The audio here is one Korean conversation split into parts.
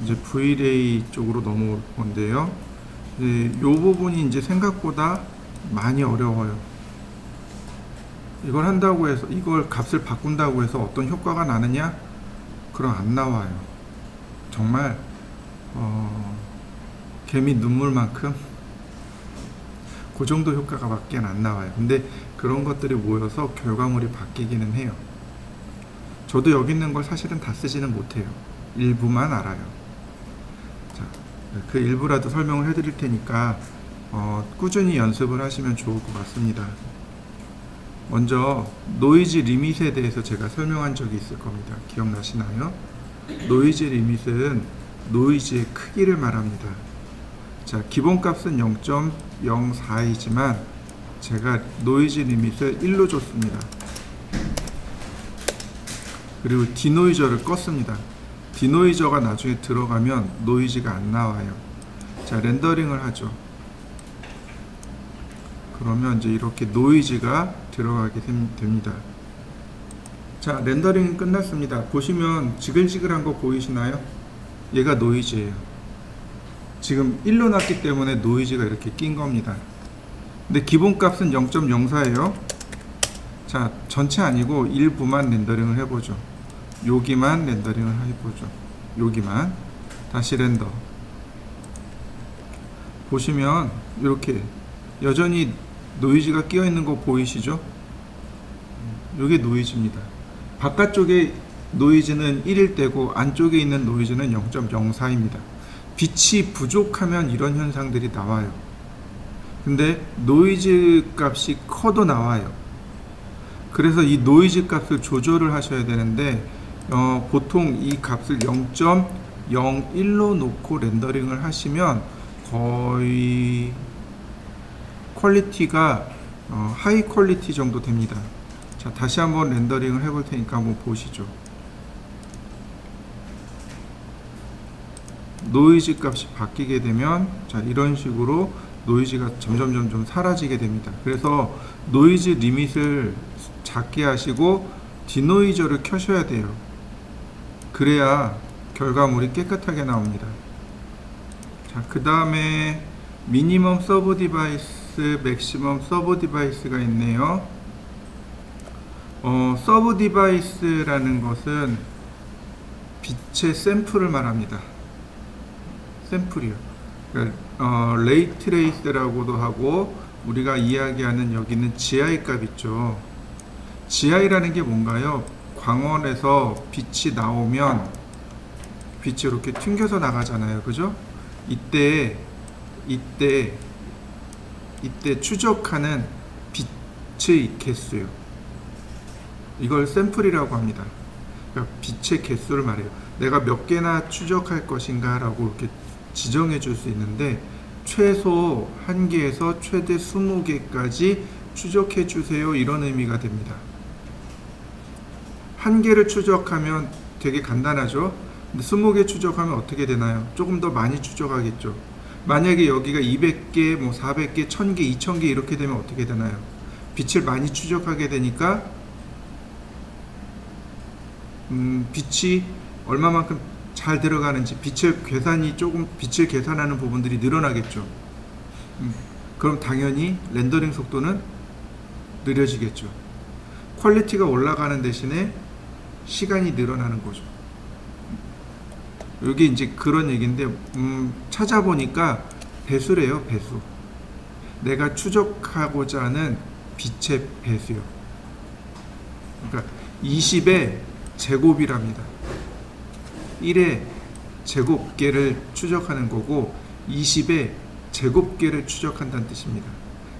이제 Vray 쪽으로 넘어올 건데요. 이 부분이 이제 생각보다 많이 어려워요. 이걸 한다고 해서, 이걸 값을 바꾼다고 해서 어떤 효과가 나느냐? 그럼 안 나와요. 정말 개미 눈물만큼 그 정도 효과가 밖에 안 나와요. 근데 그런 것들이 모여서 결과물이 바뀌기는 해요. 저도 여기 있는 걸 사실은 다 쓰지는 못해요. 일부만 알아요. 자, 그 일부라도 설명을 해드릴 테니까 꾸준히 연습을 하시면 좋을 것 같습니다. 먼저 노이즈 리밋에 대해서 제가 설명한 적이 있을 겁니다. 기억나시나요? 노이즈 리밋은 노이즈의 크기를 말합니다. 자, 기본값은 0.04이지만 제가 노이즈 리밋을 1로 줬습니다. 그리고 디노이저를 껐습니다. 디노이저가 나중에 들어가면 노이즈가 안 나와요. 자, 렌더링을 하죠. 그러면 이제 이렇게 노이즈가 들어가게 됩니다. 자, 렌더링이 끝났습니다. 보시면 지글지글한 거 보이시나요? 얘가 노이즈예요. 지금 1로 놨기 때문에 노이즈가 이렇게 낀 겁니다. 근데 기본값은 0.04예요. 자, 전체 아니고 일부만 렌더링을 해보죠. 여기만 렌더링을 해보죠. 여기만. 다시 렌더. 보시면 이렇게 여전히 노이즈가 끼어 있는 거 보이시죠? 이게 노이즈입니다. 바깥쪽에 노이즈는 1일 때고 안쪽에 있는 노이즈는 0.04입니다. 빛이 부족하면 이런 현상들이 나와요. 근데 노이즈 값이 커도 나와요. 그래서 이 노이즈 값을 조절을 하셔야 되는데 보통 이 값을 0.01로 놓고 렌더링을 하시면 거의 퀄리티가 하이 퀄리티 정도 됩니다. 자, 다시 한번 렌더링을 해볼 테니까 한번 보시죠. 노이즈 값이 바뀌게 되면 자, 이런 식으로 노이즈가 점점 사라지게 됩니다. 그래서 노이즈 리밋을 작게 하시고 디노이저를 켜셔야 돼요. 그래야 결과물이 깨끗하게 나옵니다. 자, 그 다음에 미니멈 서브 디바이스, 맥시멈 서브 디바이스가 있네요. 서브 디바이스라는 것은 빛의 샘플을 말합니다. 샘플이요. 그러니까, 레이 트레이스라고도 하고 우리가 이야기하는 여기는 GI 값 있죠. GI라는 게 뭔가요? 광원에서 빛이 나오면 빛이 이렇게 튕겨서 나가잖아요. 그죠? 이때 추적하는 빛의 개수요. 이걸 샘플이라고 합니다. 그러니까 빛의 개수를 말해요. 내가 몇 개나 추적할 것인가 라고 이렇게 지정해 줄 수 있는데 최소 1개에서 최대 20개까지 추적해 주세요. 이런 의미가 됩니다. 1개를 추적하면 되게 간단하죠. 근데 20개 추적하면 어떻게 되나요? 조금 더 많이 추적하겠죠. 만약에 여기가 200개, 400개, 1000개, 2000개 이렇게 되면 어떻게 되나요? 빛을 많이 추적하게 되니까 빛이 얼마만큼 잘 들어가는지 빛을 계산하는 부분들이 늘어나겠죠. 그럼 당연히 렌더링 속도는 느려지겠죠. 퀄리티가 올라가는 대신에 시간이 늘어나는 거죠. 이게 이제 그런 얘기인데 찾아보니까 배수래요. 배수. 내가 추적하고자 하는 빛의 배수요. 그러니까 20의 제곱이랍니다. 1의 제곱계를 추적하는 거고 20의 제곱계를 추적한다는 뜻입니다.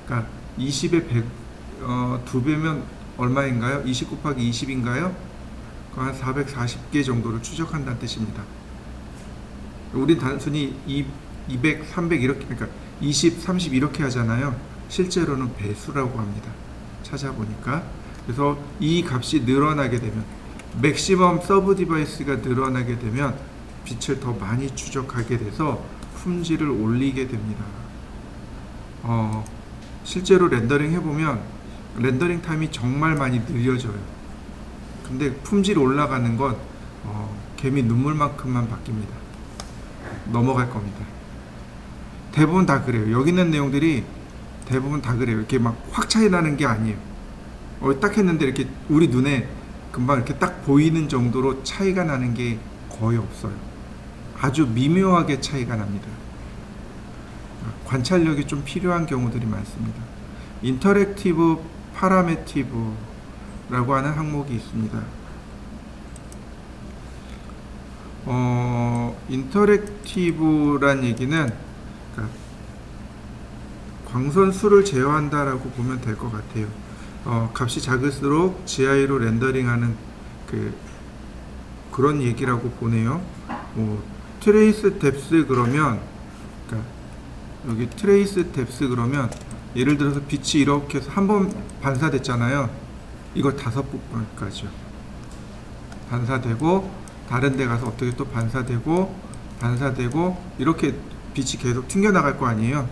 그러니까 20의 2배면 얼마인가요? 20 곱하기 20인가요? 한 440개 정도를 추적한다는 뜻입니다. 우린 단순히 200, 300 이렇게, 그러니까 20, 30 이렇게 하잖아요. 실제로는 배수라고 합니다. 찾아보니까. 그래서 이 값이 늘어나게 되면 맥시멈 서브 디바이스가 늘어나게 되면 빛을 더 많이 추적하게 돼서 품질을 올리게 됩니다. 실제로 렌더링 해보면 렌더링 타임이 정말 많이 느려져요. 근데 품질 올라가는 건 개미 눈물만큼만 바뀝니다. 넘어갈 겁니다. 대부분 다 그래요. 여기 있는 내용들이 대부분 다 그래요. 이렇게 막 확 차이 나는 게 아니에요. 딱 했는데 이렇게 우리 눈에 금방 이렇게 딱 보이는 정도로 차이가 나는 게 거의 없어요. 아주 미묘하게 차이가 납니다. 관찰력이 좀 필요한 경우들이 많습니다. 인터랙티브 파라메티브라고 하는 항목이 있습니다. 인터랙티브란 얘기는 그러니까 광선 수를 제어한다라고 보면 될 것 같아요. 값이 작을수록 GI로 렌더링하는 그런 얘기라고 보네요. 트레이스 뎁스 그러면 그러니까 여기 트레이스 뎁스 그러면 예를 들어서 빛이 이렇게 해서 한 번 반사됐잖아요. 이걸 5번까지요. 반사되고 다른 데 가서 어떻게 또 반사되고 이렇게 빛이 계속 튕겨나갈 거 아니에요.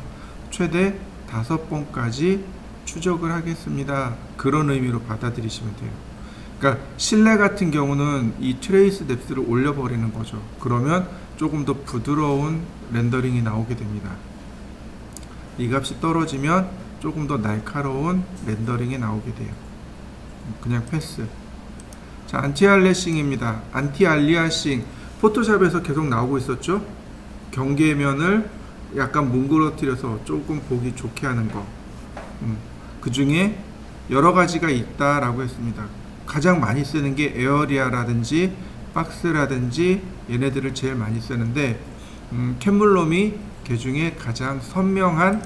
최대 5번까지 추적을 하겠습니다. 그런 의미로 받아들이시면 돼요. 그러니까 실내 같은 경우는 이 트레이스 뎁스를 올려버리는 거죠. 그러면 조금 더 부드러운 렌더링이 나오게 됩니다. 이 값이 떨어지면 조금 더 날카로운 렌더링이 나오게 돼요. 그냥 패스. 자, 안티알리아싱입니다. 안티알리아싱 포토샵에서 계속 나오고 있었죠. 경계면을 약간 뭉그러뜨려서 조금 보기 좋게 하는 거. 그 중에 여러 가지가 있다라고 했습니다. 가장 많이 쓰는 게 에어리아라든지 박스라든지 얘네들을 제일 많이 쓰는데 캔물롬이 그 중에 가장 선명한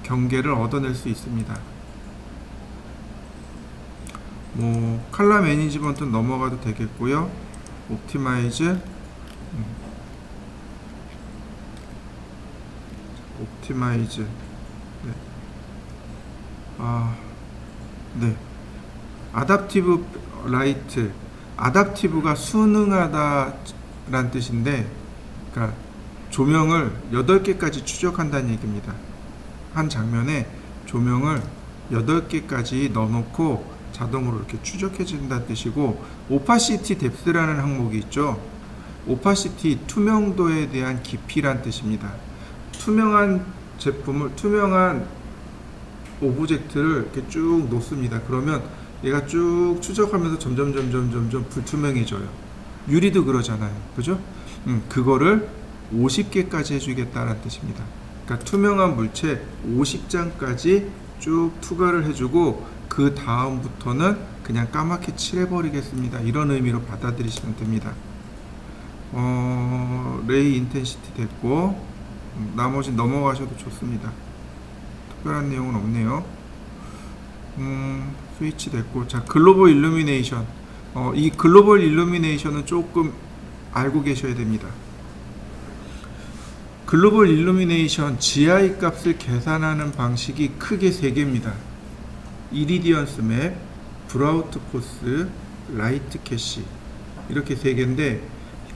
경계를 얻어낼 수 있습니다. 컬러 매니지먼트는 넘어가도 되겠고요. 옵티마이즈 네. 네. 아답티브 라이트. 아답티브가 순응하다라는 뜻인데, 그러니까 조명을 8개까지 추적한다는 얘기입니다. 한 장면에 조명을 8개까지 넣어놓고 자동으로 이렇게 추적해 준다는 뜻이고, 오파시티 뎁스라는 항목이 있죠. 오파시티, 투명도에 대한 깊이란 뜻입니다. 투명한 오브젝트를 이렇게 쭉 놓습니다. 그러면 얘가 쭉 추적하면서 점점 불투명해져요. 유리도 그러잖아요. 그죠? 그거를 50개까지 해주겠다는 뜻입니다. 그러니까 투명한 물체 50장까지 쭉 투과를 해주고 그 다음부터는 그냥 까맣게 칠해버리겠습니다. 이런 의미로 받아들이시면 됩니다. 레이 인텐시티 됐고 나머지 넘어가셔도 좋습니다. 특별한 내용은 없네요. 스위치 됐고, 자, 글로벌 일루미네이션. 이 글로벌 일루미네이션은 조금 알고 계셔야 됩니다. 글로벌 일루미네이션 GI 값을 계산하는 방식이 크게 3개입니다. 이리디언스 맵, 브라우트 포스, 라이트 캐시. 이렇게 3개인데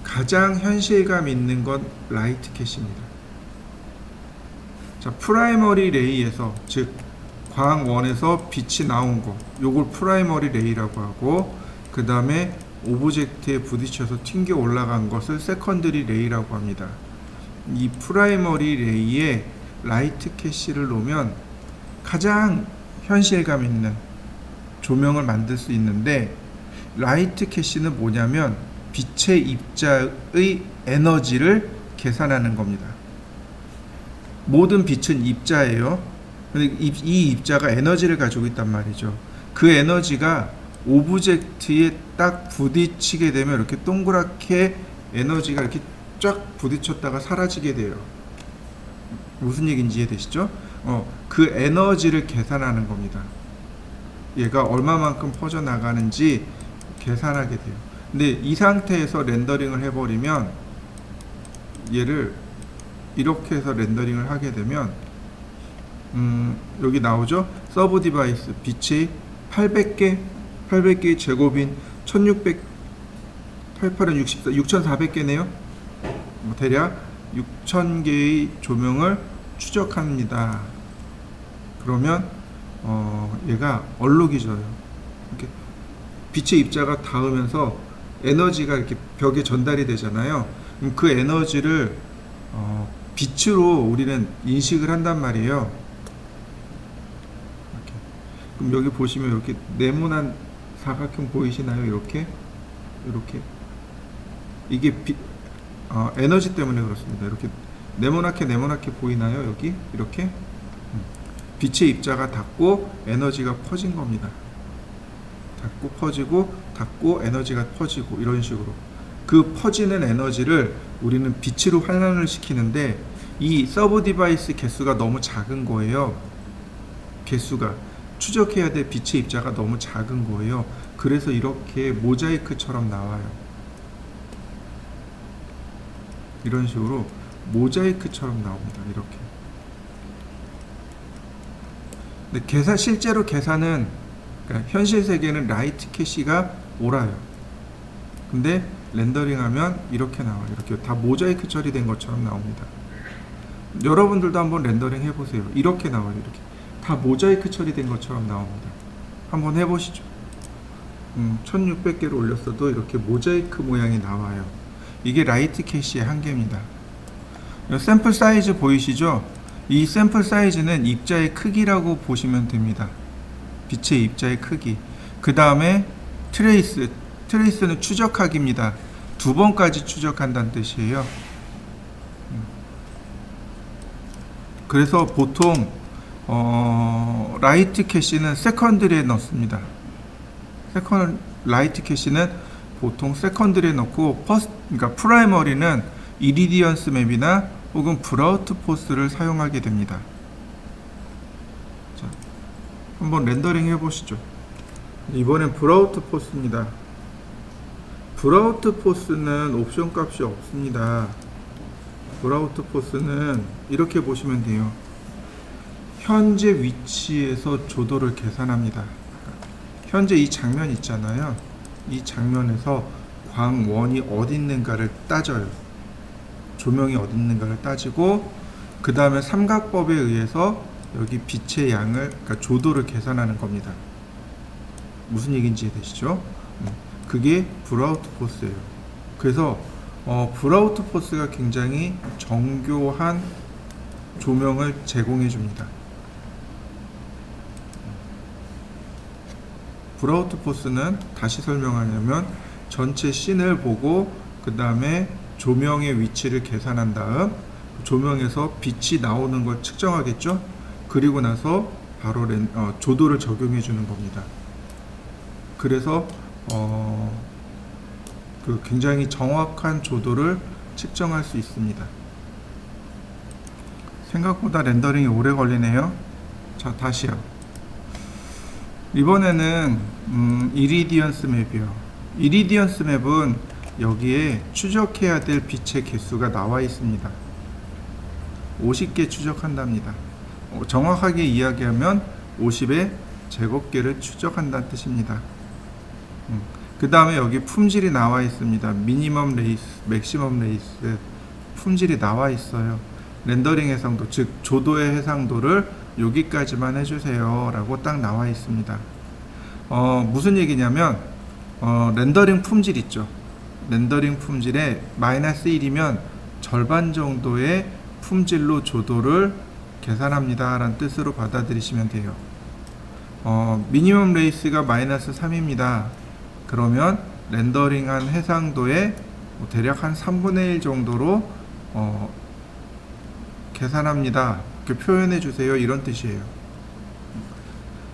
가장 현실감 있는 건 라이트 캐시입니다. 자, 프라이머리 레이에서, 즉 광원에서 빛이 나온 거, 요걸 프라이머리 레이라고 하고, 그 다음에 오브젝트에 부딪혀서 튕겨 올라간 것을 세컨더리 레이라고 합니다. 이 프라이머리 레이에 라이트 캐시를 놓으면 가장 현실감 있는 조명을 만들 수 있는데, 라이트 캐시는 뭐냐면 빛의 입자의 에너지를 계산하는 겁니다. 모든 빛은 입자예요. 근데 이 입자가 에너지를 가지고 있단 말이죠. 그 에너지가 오브젝트에 딱 부딪히게 되면 이렇게 동그랗게 에너지가 이렇게 쫙 부딪혔다가 사라지게 돼요. 무슨 얘기인지 이해되시죠? 그 에너지를 계산하는 겁니다. 얘가 얼마만큼 퍼져나가는지 계산하게 돼요. 근데 이 상태에서 렌더링을 해버리면, 얘를 이렇게 해서 렌더링을 하게 되면 여기 나오죠? 서브 디바이스 빛이 800개의 제곱인 1600 88은 64 6400개네요. 대략 6000개의 조명을 추적합니다. 그러면 얘가 얼룩이 져요. 이렇게 빛의 입자가 닿으면서 에너지가 이렇게 벽에 전달이 되잖아요. 그 에너지를 빛으로 우리는 인식을 한단 말이에요. 이렇게. 그럼 여기 보시면 이렇게 네모난 사각형 보이시나요? 이렇게 이게 에너지 때문에 그렇습니다. 이렇게 네모나게 보이나요? 여기 이렇게 빛의 입자가 닿고 에너지가 퍼진 겁니다. 닿고 퍼지고 닿고 에너지가 퍼지고 이런 식으로 그 퍼지는 에너지를 우리는 빛으로 환원을 시키는데 이 서브 디바이스 개수가 너무 작은 거예요. 개수가 추적해야 될 빛의 입자가 너무 작은 거예요. 그래서 이렇게 모자이크처럼 나와요. 이런 식으로 모자이크처럼 나옵니다. 이렇게. 근데 실제로 계산은 그러니까 현실 세계는 라이트 캐시가 옳아요. 근데 렌더링하면 이렇게 나와요. 이렇게 다 모자이크 처리된 것처럼 나옵니다. 여러분들도 한번 렌더링 해보세요. 이렇게 나와요. 이렇게 다 모자이크 처리된 것처럼 나옵니다. 한번 해보시죠. 1600개를 올렸어도 이렇게 모자이크 모양이 나와요. 이게 라이트 캐시의 한계입니다. 샘플 사이즈 보이시죠? 이 샘플 사이즈는 입자의 크기라고 보시면 됩니다. 빛의 입자의 크기. 그 다음에 트레이스는 추적하기입니다. 2번까지 추적한다는 뜻이에요. 그래서 보통 라이트 캐시는 세컨드리에 넣습니다. 라이트 캐시는 보통 세컨드리에 넣고 그러니까 프라이머리는 이리디언스 맵이나 혹은 브라우트 포스를 사용하게 됩니다. 자, 한번 렌더링 해보시죠. 이번엔 브라우트 포스입니다. 브라우트 포스는 옵션 값이 없습니다. 브라우트 포스는 이렇게 보시면 돼요. 현재 위치에서 조도를 계산합니다. 현재 이 장면 있잖아요. 이 장면에서 광원이 어디 있는가를 따져요. 조명이 어디 있는가를 따지고 그 다음에 삼각법에 의해서 여기 빛의 양을 그러니까 조도를 계산하는 겁니다. 무슨 얘기인지 이해되시죠? 그게 브라우트 포스예요. 그래서 브라우트 포스가 굉장히 정교한 조명을 제공해 줍니다. 브라우트 포스는 다시 설명하려면 전체 씬을 보고 그 다음에 조명의 위치를 계산한 다음 조명에서 빛이 나오는 걸 측정하겠죠. 그리고 나서 바로 조도를 적용해 주는 겁니다. 그래서 굉장히 정확한 조도를 측정할 수 있습니다. 생각보다 렌더링이 오래 걸리네요. 자, 다시요. 이번에는 이리디언스 맵이요. 이리디언스 맵은 여기에 추적해야 될 빛의 개수가 나와 있습니다. 50개 추적한답니다. 정확하게 이야기하면 50의 제곱계를 추적한다는 뜻입니다. 그 다음에 여기 품질이 나와 있습니다. 미니멈 레이스, 맥시멈 레이스 품질이 나와 있어요. 렌더링 해상도, 즉 조도의 해상도를 여기까지만 해주세요 라고 딱 나와 있습니다. 무슨 얘기냐면 렌더링 품질 있죠. 렌더링 품질에 마이너스 1이면 절반 정도의 품질로 조도를 계산합니다 라는 뜻으로 받아들이시면 돼요. 미니멈 레이스가 마이너스 3입니다. 그러면 렌더링한 해상도의 대략 한 3분의 1 정도로 계산합니다. 이렇게 표현해 주세요. 이런 뜻이에요.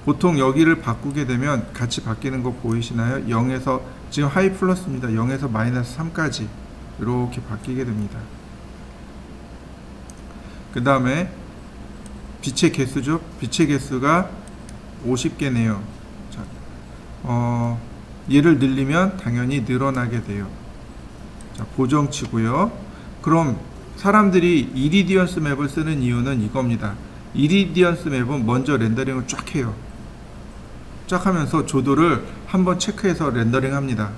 보통 여기를 바꾸게 되면 같이 바뀌는 거 보이시나요? 0에서 지금 하이 플러스입니다. 0에서 마이너스 3까지 이렇게 바뀌게 됩니다. 그 다음에 빛의 개수죠. 빛의 개수가 50개네요. 자, 얘를 늘리면 당연히 늘어나게 돼요. 자, 고정치고요. 그럼 사람들이 이리디언스 맵을 쓰는 이유는 이겁니다. 이리디언스 맵은 먼저 렌더링을 쫙 해요. 쫙 하면서 조도를 한번 체크해서 렌더링 합니다.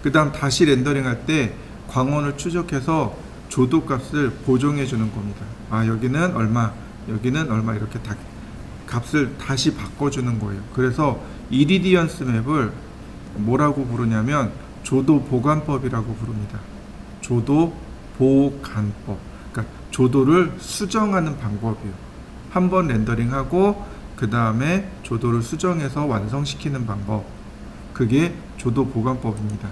그 다음 다시 렌더링 할 때 광원을 추적해서 조도 값을 보정해 주는 겁니다. 여기는 얼마, 여기는 얼마 이렇게 다 값을 다시 바꿔주는 거예요. 그래서 이리디언스 맵을 뭐라고 부르냐면 조도 보관법이라고 부릅니다. 조도 보관법. 그러니까 조도를 수정하는 방법이에요. 한번 렌더링하고 그 다음에 조도를 수정해서 완성시키는 방법, 그게 조도 보관법입니다.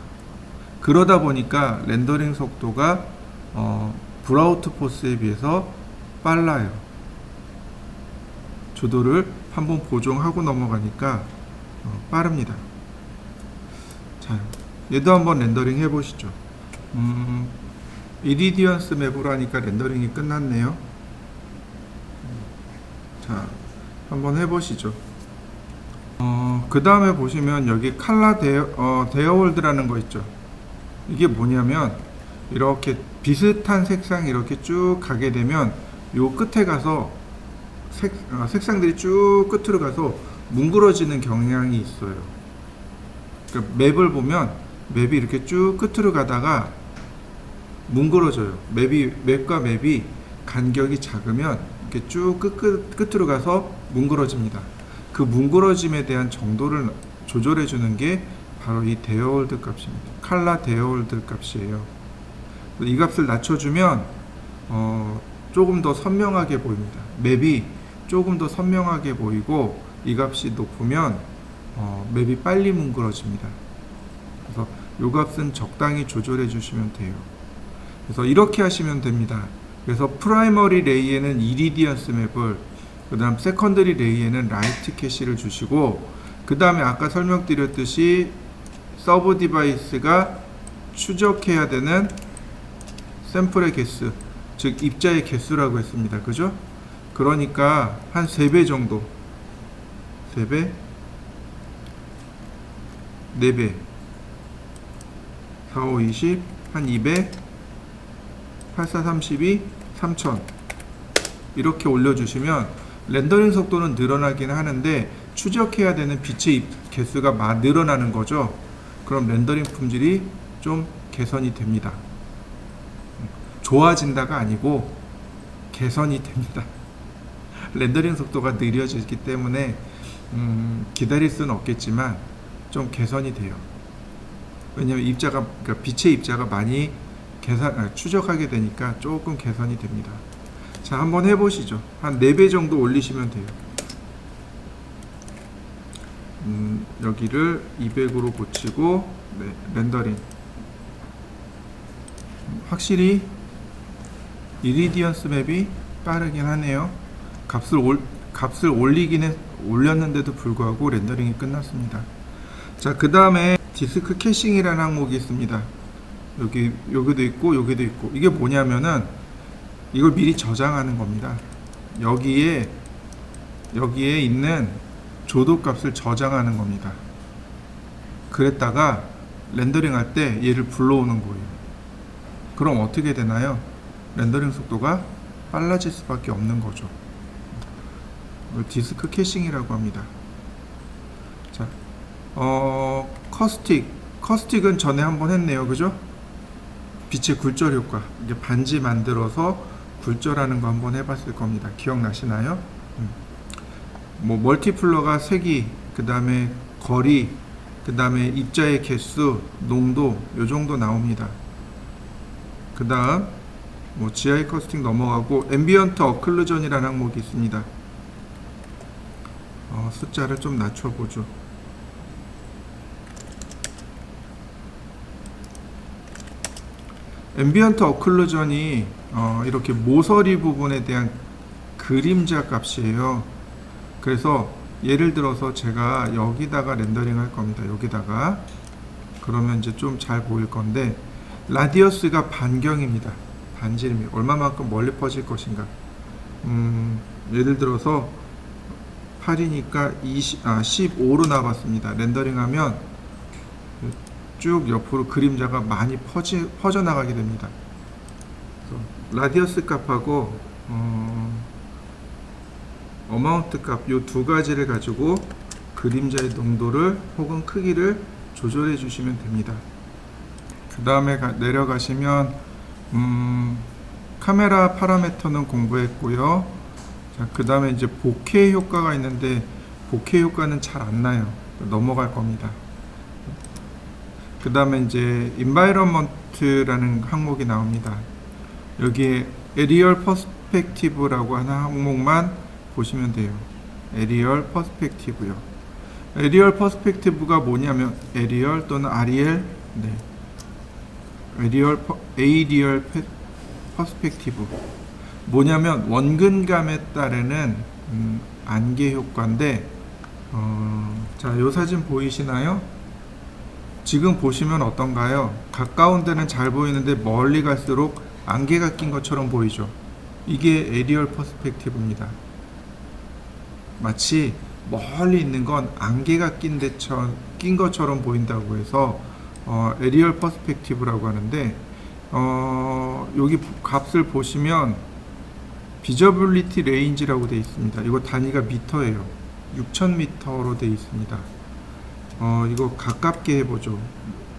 그러다 보니까 렌더링 속도가 브라우트포스에 비해서 빨라요. 조도를 한번 보정하고 넘어가니까 빠릅니다. 자, 얘도 한번 렌더링 해보시죠. 이리디언스 맵으로 하니까 렌더링이 끝났네요. 자, 한번 해보시죠. 그 다음에 보시면 여기 칼라 데어홀드라는 거 있죠. 이게 뭐냐면 이렇게 비슷한 색상이 이렇게 쭉 가게 되면 요 끝에 가서 색상들이 쭉 끝으로 가서 뭉그러지는 경향이 있어요. 그러니까 맵을 보면 맵이 이렇게 쭉 끝으로 가다가 뭉그러져요. 맵과 맵이 간격이 작으면 이렇게 쭉 끝으로 가서 뭉그러집니다. 그 뭉그러짐에 대한 정도를 조절해 주는 게 바로 이 데어홀드 값입니다. 칼라 데어홀드 값이에요. 이 값을 낮춰주면 조금 더 선명하게 보입니다. 맵이 조금 더 선명하게 보이고, 이 값이 높으면 맵이 빨리 뭉그러집니다. 그래서 이 값은 적당히 조절해 주시면 돼요. 그래서 이렇게 하시면 됩니다. 그래서 프라이머리 레이에는 이리디언스 맵을, 그 다음 세컨더리 레이에는 라이트 캐시를 주시고, 그 다음에 아까 설명드렸듯이 서브 디바이스가 추적해야 되는 샘플의 개수, 즉 입자의 개수라고 했습니다. 그죠? 그러니까 한 3배 정도, 3배, 4배, 4, 5, 20, 한 200, 8, 4, 32, 3000 이렇게 올려주시면 렌더링 속도는 늘어나긴 하는데 추적해야 되는 빛의 개수가 늘어나는 거죠. 그럼 렌더링 품질이 좀 개선이 됩니다. 좋아진다가 아니고 개선이 됩니다. 렌더링 속도가 느려지기 때문에 기다릴 수는 없겠지만 좀 개선이 돼요. 왜냐하면 그러니까 빛의 입자가 많이 추적하게 되니까 조금 개선이 됩니다. 자, 한번 해보시죠. 한 4배 정도 올리시면 돼요. 여기를 200으로 고치고, 네, 렌더링. 확실히 이리디언스 맵이 빠르긴 하네요. 값을 올렸는데도 불구하고 렌더링이 끝났습니다. 자, 그 다음에 디스크 캐싱이라는 항목이 있습니다. 여기도 있고 여기도 있고. 이게 뭐냐면은 이걸 미리 저장하는 겁니다. 여기에 있는 조도 값을 저장하는 겁니다. 그랬다가 렌더링 할 때 얘를 불러오는 거예요. 그럼 어떻게 되나요? 렌더링 속도가 빨라질 수밖에 없는 거죠. 디스크 캐싱이라고 합니다. 자, 커스틱은 전에 한번 했네요. 그죠? 빛의 굴절 효과. 이제 반지 만들어서 굴절하는 거 한번 해봤을 겁니다. 기억나시나요? 멀티플러가 색이, 그 다음에 거리, 그 다음에 입자의 개수, 농도, 요 정도 나옵니다. 그 다음 GI 커스팅 넘어가고 앰비언트 어클루전이라는 항목이 있습니다. 숫자를 좀 낮춰보죠. 앰비언트 어클루전이 이렇게 모서리 부분에 대한 그림자 값이에요. 그래서 예를 들어서 제가 여기다가 렌더링 할 겁니다. 여기다가. 그러면 이제 좀 잘 보일 건데, 라디어스가 반경입니다. 반지름이 얼마만큼 멀리 퍼질 것인가. 예를 들어서 8이니까 15로 나왔습니다. 렌더링 하면 쭉 옆으로 그림자가 많이 퍼져나가게 됩니다. 라디어스 값하고 어마운트 값, 요 두 가지를 가지고 그림자의 농도를 혹은 크기를 조절해 주시면 됩니다. 그 다음에 내려가시면 카메라 파라미터는 공부했고요. 자, 그 다음에 이제 보케 효과가 있는데 보케 효과는 잘 안 나요. 넘어갈 겁니다. 그 다음에 이제 인바이러먼트라는 항목이 나옵니다. 여기에 에리얼 퍼스펙티브라고 하는 항목만 보시면 돼요. 에리얼 퍼스펙티브요. 에리얼 퍼스펙티브가 뭐냐면 에리얼 또는 아리엘, 네. 에리얼 퍼스펙티브 뭐냐면 원근감에 따르는 안개 효과인데, 자, 요 사진 보이시나요? 지금 보시면 어떤가요? 가까운 데는 잘 보이는데 멀리 갈수록 안개가 낀 것처럼 보이죠. 이게 에리얼 퍼스펙티브입니다. 마치 멀리 있는 건 안개가 낀 것처럼 보인다고 해서 에리얼 퍼스펙티브라고 하는데, 여기 값을 보시면 비저빌리티 레인지라고 되어 있습니다. 이거 단위가 미터예요. 6000m로 되어 있습니다. 이거 가깝게 해보죠.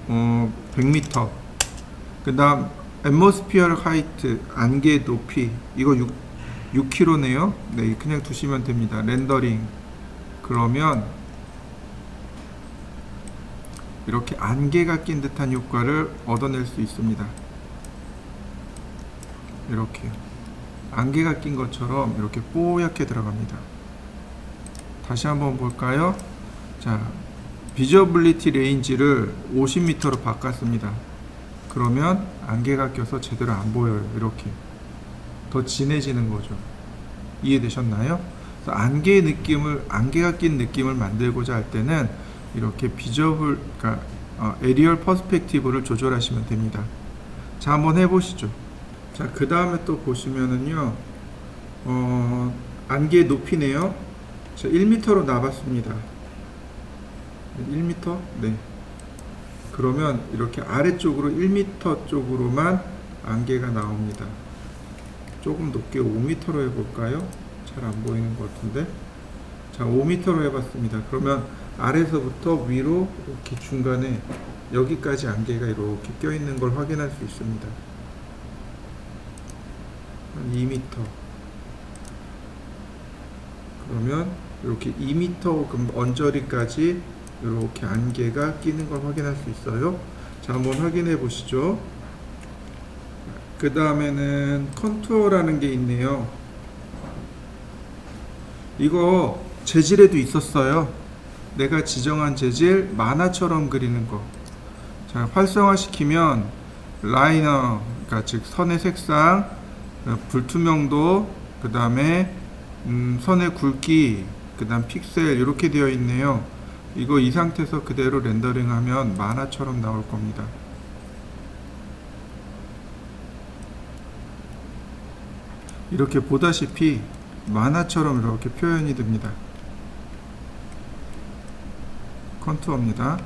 100m. 그 다음 atmosphere height, 안개 높이, 이거 6km네요. 네, 그냥 두시면 됩니다. 렌더링. 그러면 이렇게 안개가 낀 듯한 효과를 얻어낼 수 있습니다. 이렇게 안개가 낀 것처럼 이렇게 뽀얗게 들어갑니다. 다시 한번 볼까요? 자, 비저빌리티 레인지를 50m로 바꿨습니다. 그러면 안개가 껴서 제대로 안 보여요. 이렇게 더 진해지는 거죠. 이해되셨나요? 그래서 안개가 낀 느낌을 만들고자 할 때는 이렇게 그러니까 에리얼 퍼스펙티브를 조절하시면 됩니다. 자, 한번 해보시죠. 자, 그 다음에 또 보시면은요, 안개 높이네요. 자, 1m로 놔봤습니다. 1m? 네. 그러면 이렇게 아래쪽으로 1m 쪽으로만 안개가 나옵니다. 조금 높게 5m로 해볼까요? 잘 안 보이는 것 같은데. 자, 5m로 해봤습니다. 그러면 아래서부터 위로 이렇게 중간에 여기까지 안개가 이렇게 껴있는 걸 확인할 수 있습니다. 한 2m. 그러면 이렇게 2m 언저리까지 이렇게 안개가 끼는 걸 확인할 수 있어요. 자, 한번 확인해 보시죠. 그 다음에는 컨투어라는 게 있네요. 이거 재질에도 있었어요. 내가 지정한 재질, 만화처럼 그리는 거. 자, 활성화시키면 라이너, 그러니까 즉 선의 색상, 불투명도, 그 다음에 선의 굵기, 그 다음 픽셀 이렇게 되어 있네요. 이거 이 상태에서 그대로 렌더링하면 만화처럼 나올 겁니다. 이렇게 보다시피 만화처럼 이렇게 표현이 됩니다. 컨투어입니다.